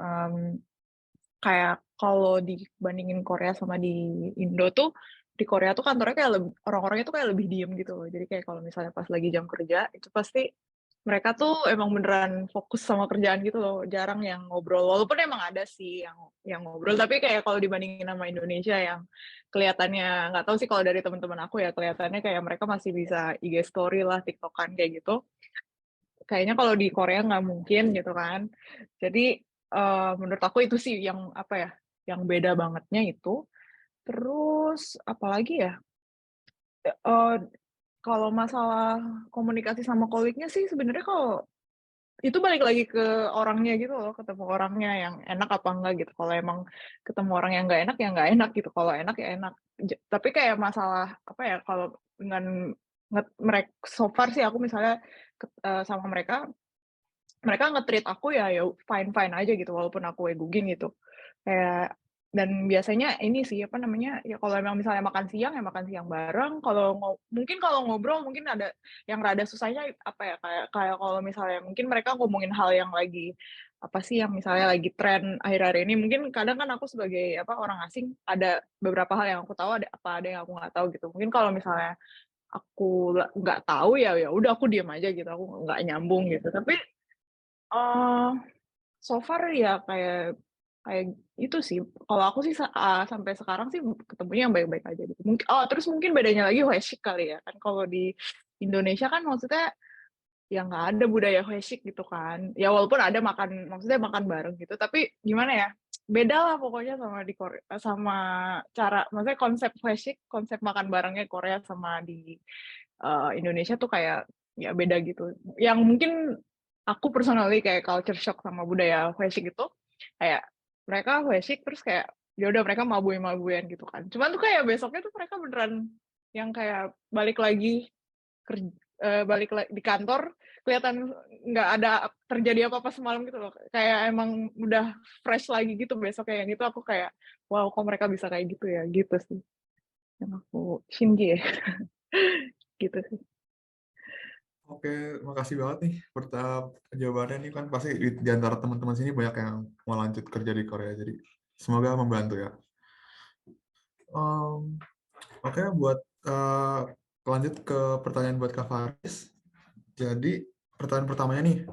Kayak kalau dibandingin Korea sama di Indo tuh, di Korea tuh kantornya kayak orang-orangnya tuh kayak lebih diem gitu loh. Jadi kayak kalau misalnya pas lagi jam kerja, itu pasti mereka tuh emang beneran fokus sama kerjaan gitu loh. Jarang yang ngobrol. Walaupun emang ada sih yang ngobrol, tapi kayak kalau dibandingin sama Indonesia yang kelihatannya, nggak tahu sih kalau dari teman-teman aku ya, kelihatannya kayak mereka masih bisa IG story lah, TikTokan kayak gitu. Kayaknya kalau di Korea nggak mungkin gitu kan. Jadi menurut aku itu sih yang apa ya, yang beda bangetnya itu. Terus apalagi ya, kalau masalah komunikasi sama kolegnya sih sebenarnya kalau itu balik lagi ke orangnya gitu loh, ketemu orangnya yang enak apa enggak gitu. Kalau emang ketemu orang yang nggak enak gitu. Kalau enak ya enak. Tapi kayak masalah apa ya, kalau dengan mereka so far sih aku misalnya sama mereka nge-treat aku ya fine-fine aja gitu, walaupun aku eguging gitu. Kayak dan biasanya ini sih apa namanya ya kalau emang misalnya makan siang ya makan siang bareng, kalau mungkin kalau ngobrol mungkin ada yang rada susahnya apa ya kayak kayak kalau misalnya mungkin mereka ngomongin hal yang lagi apa sih yang misalnya lagi tren akhir-akhir ini mungkin kadang kan aku sebagai apa orang asing ada beberapa hal yang aku tahu ada yang aku nggak tahu gitu mungkin kalau misalnya aku nggak tahu ya ya udah aku diam aja gitu aku nggak nyambung gitu tapi eh so far ya kayak kayak itu sih, kalau aku sih sampai sekarang sih ketemunya yang baik-baik aja gitu. Terus mungkin bedanya lagi hoesik kali ya, kan kalau di Indonesia kan maksudnya ya nggak ada budaya hoesik gitu kan. Ya walaupun ada makan, maksudnya makan bareng gitu, tapi gimana ya, beda lah pokoknya sama di Korea, sama cara, maksudnya konsep hoesik, konsep makan barengnya Korea sama di Indonesia tuh kayak ya beda gitu. Yang mungkin aku personally kayak culture shock sama budaya hoesik itu, kayak mereka hoesik terus kayak ya udah mereka mabui-mabuian gitu kan. Cuman tuh kayak besoknya tuh mereka beneran yang kayak balik lagi di kantor kelihatan nggak ada terjadi apa-apa semalam gitu loh. Kayak emang udah fresh lagi gitu besoknya yang itu aku kayak wow kok mereka bisa kayak gitu ya gitu sih. Yang aku Shinji ya gitu sih. Oke, makasih banget nih jawabannya nih kan pasti di antara teman-teman sini banyak yang mau lanjut kerja di Korea, jadi semoga membantu ya. Oke, buat lanjut ke pertanyaan buat Kak Faris. Jadi pertanyaan pertamanya nih,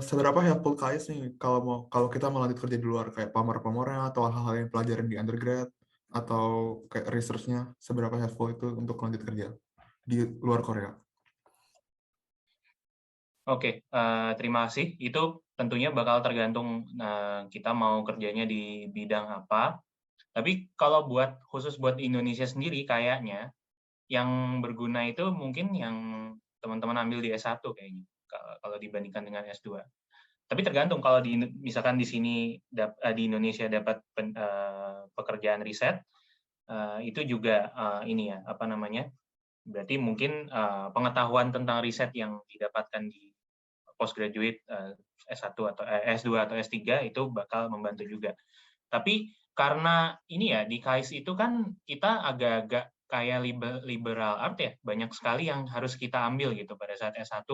seberapa helpful KAIS nih kalau kita mau lanjut kerja di luar kayak pamor-pamornya atau hal-hal yang pelajaran di undergrad atau kayak research-nya, seberapa helpful itu untuk lanjut kerja di luar Korea? Oke, terima kasih. Itu tentunya bakal tergantung kita mau kerjanya di bidang apa. Tapi kalau khusus buat Indonesia sendiri, kayaknya yang berguna itu mungkin yang teman-teman ambil di S1 kayaknya, kalau dibandingkan dengan S2. Tapi tergantung kalau misalkan di sini di Indonesia dapat pekerjaan riset, itu juga ini ya, apa namanya, berarti mungkin pengetahuan tentang riset yang didapatkan di postgraduate S1 atau S2 atau S3 itu bakal membantu juga. Tapi karena ini ya di KAIS itu kan kita agak-agak kayak liberal art ya, banyak sekali yang harus kita ambil gitu pada saat S1,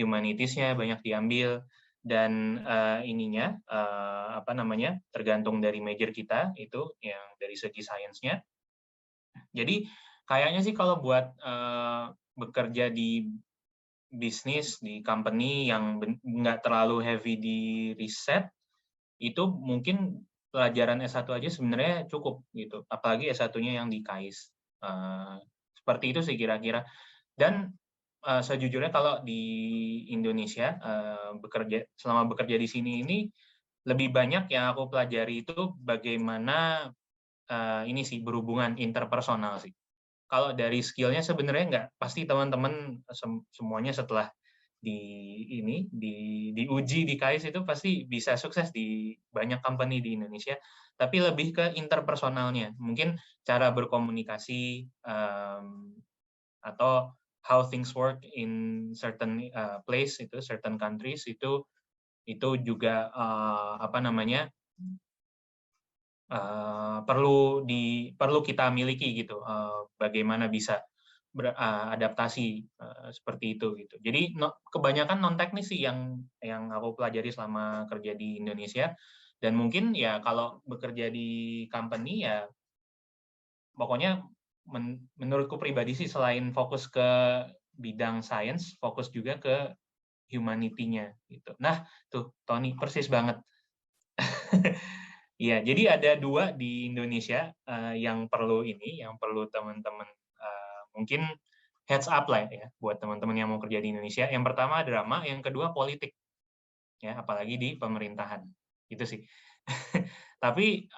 humanities-nya banyak diambil dan apa namanya tergantung dari major kita itu yang dari segi sainsnya. Jadi kayaknya sih kalau buat bekerja di bisnis di company yang nggak terlalu heavy di riset, itu mungkin pelajaran S1 aja sebenarnya cukup gitu, apalagi S1-nya yang di KAIS. Seperti itu sih kira-kira. Dan sejujurnya kalau di Indonesia selama bekerja di sini ini lebih banyak yang aku pelajari itu bagaimana ini sih berhubungan interpersonal sih. Kalau dari skill-nya sebenarnya nggak pasti teman-teman semuanya setelah diuji di KAIS itu pasti bisa sukses di banyak company di Indonesia, tapi lebih ke interpersonalnya, mungkin cara berkomunikasi atau how things work in certain place itu certain countries itu juga apa namanya perlu kita miliki gitu, bagaimana bisa adaptasi seperti itu gitu. Jadi kebanyakan non teknis sih yang aku pelajari selama kerja di Indonesia, dan mungkin ya kalau bekerja di company ya pokoknya menurutku pribadi sih selain fokus ke bidang sains, fokus juga ke humanity-nya gitu. Nah, tuh Tony persis banget. Iya, jadi ada 2 di Indonesia yang perlu teman-teman mungkin heads up lah ya buat teman-teman yang mau kerja di Indonesia. Yang pertama drama, yang kedua politik. Ya, apalagi di pemerintahan. Itu sih. Tapi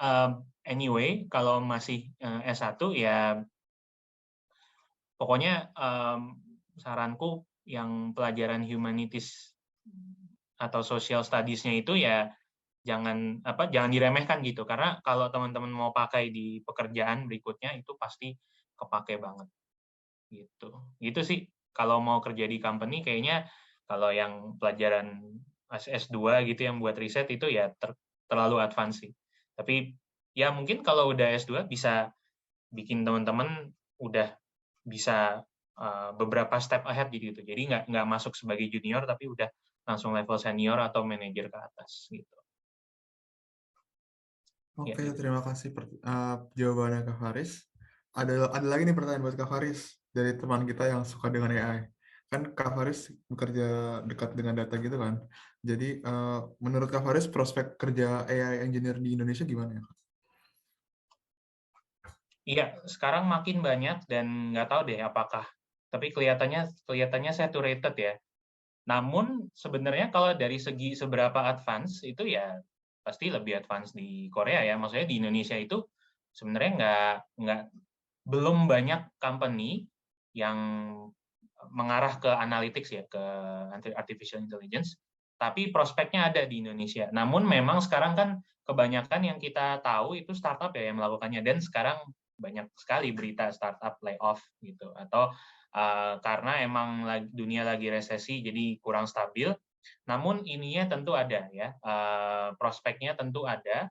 anyway, kalau masih S1 ya pokoknya saranku yang pelajaran humanities atau social studies-nya itu ya jangan diremehkan gitu, karena kalau teman-teman mau pakai di pekerjaan berikutnya itu pasti kepake banget gitu sih. Kalau mau kerja di company kayaknya kalau yang pelajaran S2 gitu yang buat riset itu ya terlalu advance sih, tapi ya mungkin kalau udah S2 bisa bikin teman-teman udah bisa beberapa step ahead gitu. Jadi nggak masuk sebagai junior tapi udah langsung level senior atau manajer ke atas gitu. Ya, Oke, gitu. terima kasih jawabannya Kak Faris. Ada lagi nih pertanyaan buat Kak Faris dari teman kita yang suka dengan AI. Kan Kak Faris bekerja dekat dengan data gitu kan. Jadi menurut Kak Faris prospek kerja AI engineer di Indonesia gimana ya? Iya, sekarang makin banyak dan nggak tahu deh apakah, tapi kelihatannya saturated ya. Namun sebenarnya kalau dari segi seberapa advance itu ya pasti lebih advance di Korea ya. Maksudnya di Indonesia itu sebenarnya nggak belum banyak company yang mengarah ke analytics ya, ke artificial intelligence, tapi prospeknya ada di Indonesia. Namun memang sekarang kan kebanyakan yang kita tahu itu startup ya yang melakukannya, dan sekarang banyak sekali berita startup layoff gitu, atau karena emang dunia lagi resesi jadi kurang stabil. Namun ininya tentu ada ya, prospeknya tentu ada,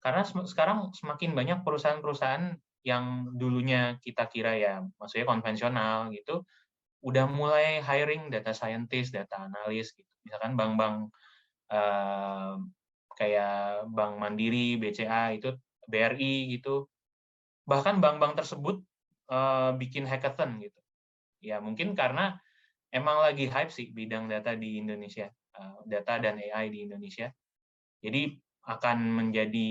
karena sekarang semakin banyak perusahaan-perusahaan yang dulunya kita kira ya maksudnya konvensional gitu, udah mulai hiring data scientist, data analis gitu. Misalkan bank-bank kayak Bank Mandiri, BCA itu, BRI gitu. Bahkan bank-bank tersebut bikin hackathon gitu. Ya mungkin karena emang lagi hype sih bidang data di Indonesia, data dan AI di Indonesia. Jadi akan menjadi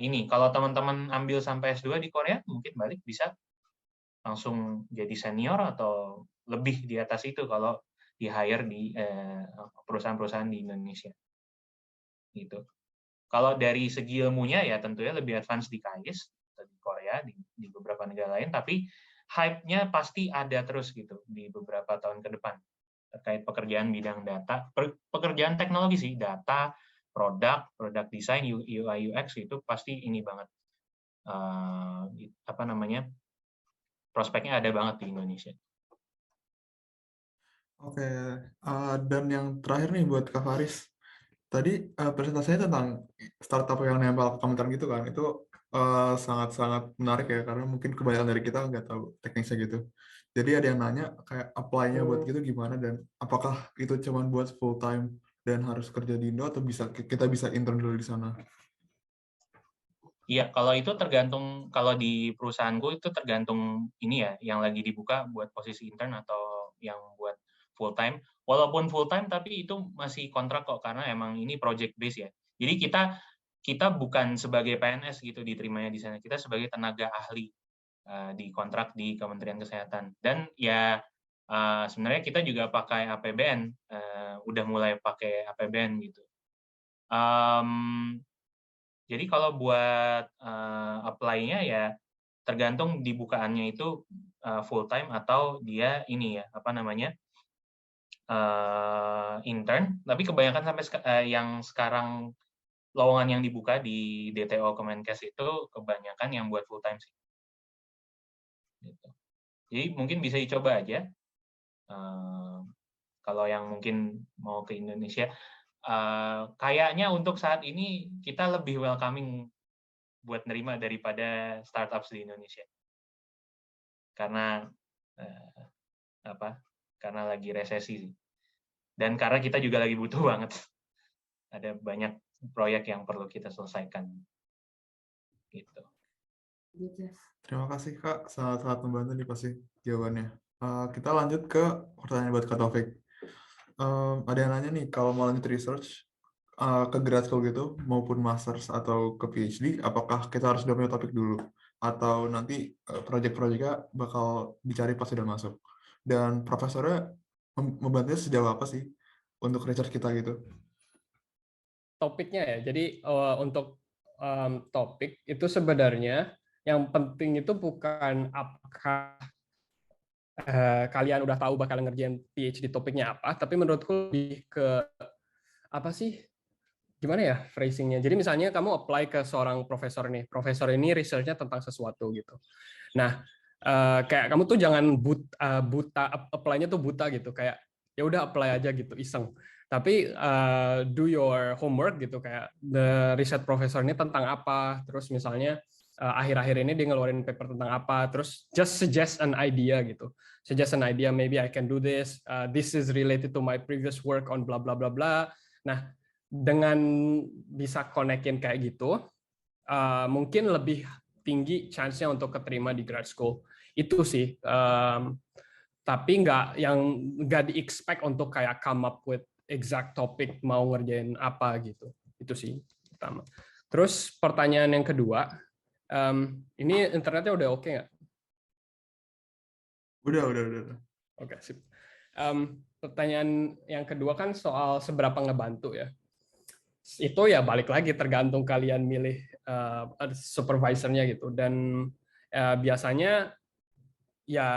ini, kalau teman-teman ambil sampai S2 di Korea, mungkin balik bisa langsung jadi senior atau lebih di atas itu kalau di hire di perusahaan-perusahaan di Indonesia. Gitu. Kalau dari segi ilmunya ya tentunya lebih advance di KAIS, di Korea, di beberapa negara lain, tapi hype-nya pasti ada terus gitu di beberapa tahun ke depan terkait pekerjaan bidang data, pekerjaan teknologi sih, data, produk desain, UI UX itu pasti ini banget, apa namanya, prospeknya ada banget di Indonesia. Oke, dan yang terakhir nih buat Kak Faris. Tadi presentasinya tentang startup yang nempel ke Kementerian gitu kan, itu sangat-sangat menarik ya, karena mungkin kebanyakan dari kita nggak tahu teknisnya gitu. Jadi ada yang nanya kayak apply-nya buat gitu gimana, dan apakah itu cuma buat full time dan harus kerja di Indo, atau kita bisa intern dulu di sana? Iya, kalau itu tergantung, kalau di perusahaanku itu tergantung ini ya, yang lagi dibuka buat posisi intern atau yang buat full time. Walaupun full time, tapi itu masih kontrak kok, karena emang ini project base ya. Jadi kita bukan sebagai PNS gitu diterimanya di sana, kita sebagai tenaga ahli di kontrak di Kementerian Kesehatan. Dan ya sebenarnya kita juga pakai APBN, udah mulai pakai APBN gitu. Jadi kalau buat apply-nya ya tergantung dibukaannya itu full time atau dia ini ya, apa namanya, intern. Tapi kebanyakan sampai yang sekarang lowongan yang dibuka di DTO Kemenkes itu kebanyakan yang buat full time sih. Gitu. Jadi mungkin bisa dicoba aja. Kalau yang mungkin mau ke Indonesia, kayaknya untuk saat ini kita lebih welcoming buat nerima daripada startup di Indonesia, karena karena lagi resesi sih, dan karena kita juga lagi butuh banget, ada banyak proyek yang perlu kita selesaikan gitu. Terima kasih Kak, sangat-sangat membantu nih pasti jawabannya. Kita lanjut ke pertanyaan buat Kak Taufik. Ada yang nanya nih, kalau mau lanjut research ke grad school gitu maupun masters atau ke PhD, apakah kita harus udah punya topik dulu atau nanti project-projectnya bakal dicari pas sudah masuk, dan profesornya membantunya sejauh apa sih untuk research kita gitu? Topiknya ya, jadi untuk topik itu sebenarnya yang penting itu bukan apakah kalian udah tahu bakal ngerjain PhD topiknya apa, tapi menurutku lebih ke apa sih, gimana ya phrasingnya. Jadi misalnya kamu apply ke seorang profesor nih, profesor ini research-nya tentang sesuatu gitu. Nah, kayak kamu tuh jangan buta apply-nya tuh buta gitu, kayak ya udah apply aja gitu, iseng. Tapi do your homework gitu, kayak the riset profesor ini tentang apa, terus misalnya akhir-akhir ini dia ngeluarin paper tentang apa, terus just suggest an idea gitu. Suggest an idea, maybe I can do this. This is related to my previous work on bla bla bla bla. Nah, dengan bisa connect-in kayak gitu, mungkin lebih tinggi chance-nya untuk keterima di grad school. Itu sih. Tapi nggak di-expect untuk kayak come up with exact topic mau ngerjain apa gitu. Itu sih pertama. Terus pertanyaan yang kedua, ini internetnya udah oke nggak? Udah. Oke, sip. Pertanyaan yang kedua kan soal seberapa ngebantu ya. Itu ya balik lagi tergantung kalian milih supervisornya gitu. Dan biasanya ya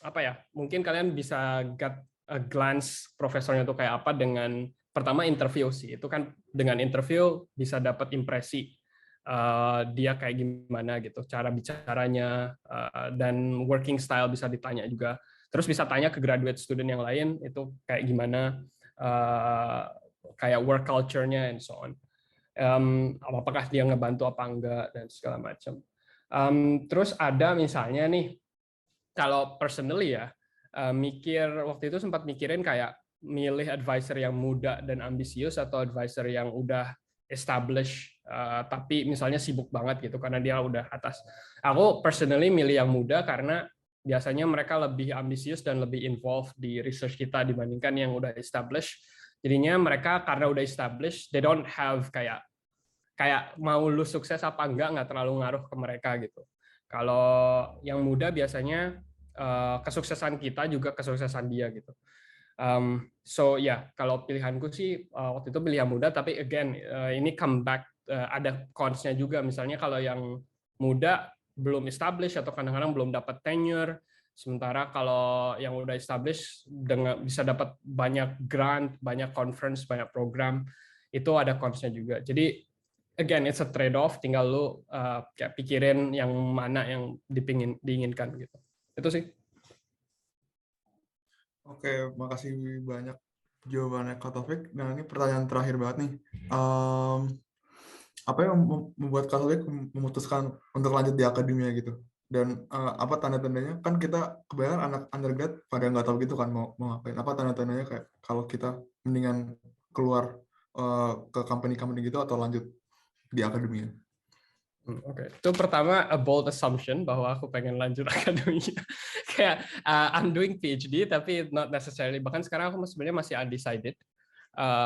apa ya, mungkin kalian bisa get a glance profesornya itu kayak apa dengan pertama interview sih. Itu kan dengan interview bisa dapat impresi dia kayak gimana gitu, cara bicaranya, dan working style bisa ditanya juga. Terus bisa tanya ke graduate student yang lain itu kayak gimana, kayak work culture-nya and so on. Apakah dia ngebantu apa enggak dan segala macam. Terus ada misalnya nih, kalau personally ya, waktu itu sempat mikirin kayak milih advisor yang muda dan ambisius atau advisor yang udah established tapi misalnya sibuk banget gitu karena dia udah atas. Aku personally milih yang muda karena biasanya mereka lebih ambisius dan lebih involved di research kita dibandingkan yang udah established. Jadinya mereka karena udah established, they don't have kayak mau lu sukses apa nggak terlalu ngaruh ke mereka gitu. Kalau yang muda biasanya kesuksesan kita juga kesuksesan dia gitu. So kalau pilihanku sih waktu itu pilih yang muda, tapi again ini come back, ada cons-nya juga. Misalnya kalau yang muda belum established atau kadang-kadang belum dapat tenure, sementara kalau yang udah established bisa dapat banyak grant, banyak conference, banyak program, itu ada cons-nya juga. Jadi again it's a trade-off, tinggal lu kayak pikirin yang mana yang diinginkan gitu. Itu sih. Oke, makasih banyak jawabannya Kak Taufik. Nah, ini pertanyaan terakhir banget nih. Apa yang membuat Kak Taufik memutuskan untuk lanjut di akademia gitu? Dan apa tanda-tandanya? Kan kita kebanyakan anak undergrad pada nggak tahu gitu kan mau ngapain. Apa tanda-tandanya kayak kalau kita mendingan keluar ke company-company gitu atau lanjut di akademia? Oke, itu pertama a bold assumption bahwa aku pengen lanjut akademia. Kayak I'm doing PhD tapi not necessarily, bahkan sekarang aku sebenarnya masih undecided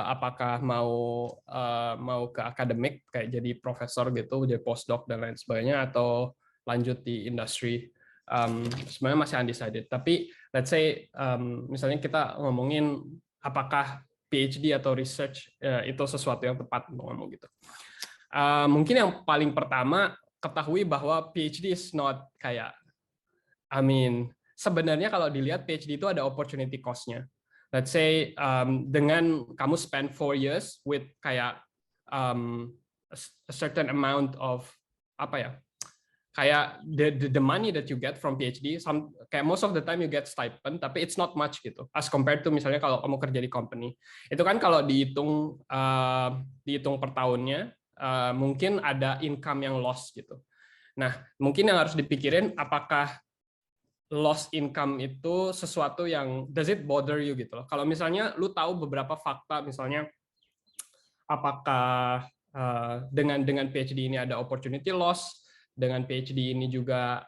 apakah mau ke akademik kayak jadi profesor gitu, jadi postdoc dan lain sebagainya, atau lanjut di industri. Sebenarnya masih undecided. Tapi let's say misalnya kita ngomongin apakah PhD atau research itu sesuatu yang tepat untuk ngomong gitu. Mungkin yang paling pertama ketahui bahwa PhD is not kayak, sebenarnya kalau dilihat PhD itu ada opportunity cost-nya. Let's say dengan kamu spend 4 years with kayak a certain amount of kayak the money that you get from PhD, kayak most of the time you get stipend, tapi it's not much gitu, as compared to misalnya kalau kamu kerja di company. Itu kan kalau dihitung per tahunnya, mungkin ada income yang loss gitu. Nah, mungkin yang harus dipikirin apakah loss income itu sesuatu yang does it bother you gitu loh. Kalau misalnya lu tahu beberapa fakta, misalnya apakah dengan PhD ini ada opportunity loss, dengan PhD ini juga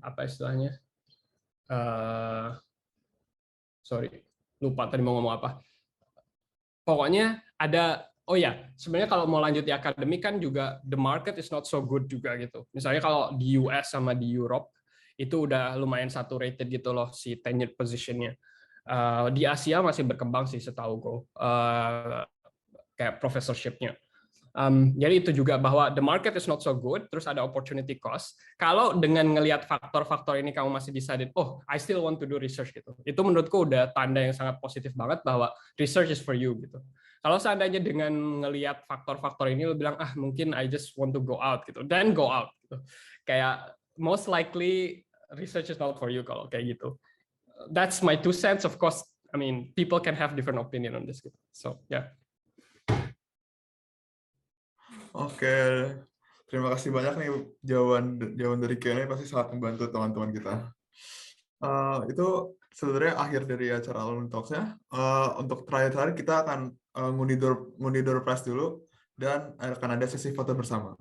apa istilahnya? Sorry, lupa tadi mau ngomong apa. Pokoknya ada. Oh ya, sebenarnya kalau mau lanjut di akademik kan juga the market is not so good juga gitu. Misalnya kalau di US sama di Europe itu udah lumayan saturated gitu loh si tenured position-nya. Di Asia masih berkembang sih setahu gue, kayak professorship-nya. Jadi itu juga bahwa the market is not so good, terus ada opportunity cost. Kalau dengan ngelihat faktor-faktor ini kamu masih decided, oh I still want to do research gitu. Itu menurutku udah tanda yang sangat positif banget bahwa research is for you gitu. Kalau seandainya dengan ngelihat faktor-faktor ini lo bilang mungkin I just want to go out gitu, then go out gitu. Kayak most likely research is not for you kalau kayak gitu. That's my 2 cents. Of course I mean, people can have different opinion on this. So yeah. Oke, terima kasih banyak nih jawaban dari Q&A pasti sangat membantu teman-teman kita. Itu sebenarnya akhir dari acara Alumni Talks-nya. Untuk terakhir kita akan ngundi door prize dulu dan akan ada sesi foto bersama.